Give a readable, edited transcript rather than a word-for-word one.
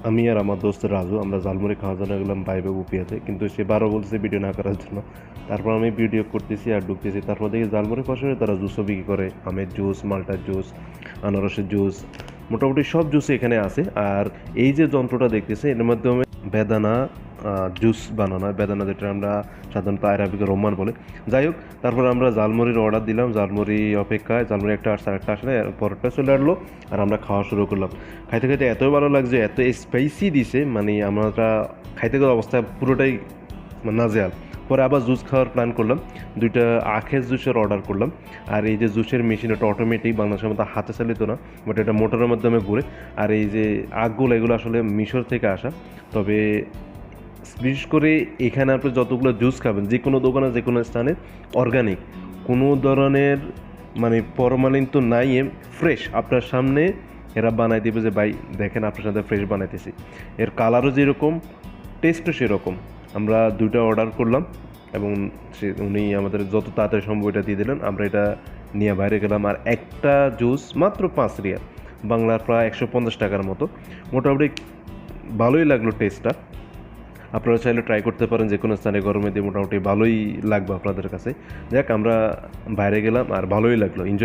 আমি আর আমার দোস্ত রাজু আমরা ঝালমুড়ি খাওয়ার জন্য গেলাম ভাইবে বুপিয়াতে, কিন্তু সে বারো বলছে ভিডিও না করার জন্য। তারপর আমি ভিডিও করতেছি আর ঢুকতেছি, তারপর দেখি ঝালমুড়ির পাশে তারা জুসও বিক্রি করে, আমের জুস, মাল্টার জুস, আনারসের জুস, মোটামুটি সব জুসই এখানে আছে। আর এই যে যন্ত্রটা দেখতেছে এর মাধ্যমে বেদানা জুস বানানো হয়, বেদানা যেটা আমরা সাধারণত আরবিকে রোমান বলে। যাই হোক, তারপর আমরা ঝালমুড়ির অর্ডার দিলাম, ঝালমুড়ি অপেক্ষায়, ঝালমুড়ি একটা আসছে আরেকটা আসলে, পরেরটা চলে আসলো আর আমরা খাওয়া শুরু করলাম। খাইতে খাইতে এতই ভালো লাগছে, এত স্পাইসি দিছে, মানে আমরা খাইতে গেলে অবস্থা পুরোটাই নাজেহাল। পরে আবার জুস খাওয়ার প্ল্যান করলাম, দুইটা আখের জুসের অর্ডার করলাম। আর এই যে জুসের মেশিন, এটা অটোমেটিক, বাংলাদেশের মতো হাতে চালিত না, বাট এটা মোটরের মাধ্যমে ঘুরে। আর এই যে আখগুলো, এগুলো আসলে মিশর থেকে আসা। তবে বিশেষ করে এখানে আপনি যতগুলো জুস খাবেন, যে কোনো দোকানে, যে কোনো স্থানে, অর্গানিক, কোনো ধরনের মানে ফরমালিন তো নাই, ফ্রেশ আপনার সামনে এরা বানাই দিবে যে ভাই দেখেন আপনার সাথে ফ্রেশ বানাইতেছি। এর কালারও যেরকম, টেস্টও সেরকম। আমরা দুইটা অর্ডার করলাম এবং উনি আমাদের যত তাড়াতাড়ি সম্ভব এটা দিয়ে দিলেন। আমরা এটা নিয়ে বাইরে গেলাম, আর একটা জুস মাত্র 5 রিয়াল, বাংলার প্রায় 150 টাকার মতো। মোটামুটি ভালোই লাগলো টেস্টটা। আপনারা চাইলে ট্রাই করতে পারেন যে কোনো স্থানে, গরমে দিয়ে মোটামুটি ভালোই লাগবে আপনাদের কাছে। যাক, আমরা বাইরে গেলাম আর ভালোই লাগলো, এনজয়।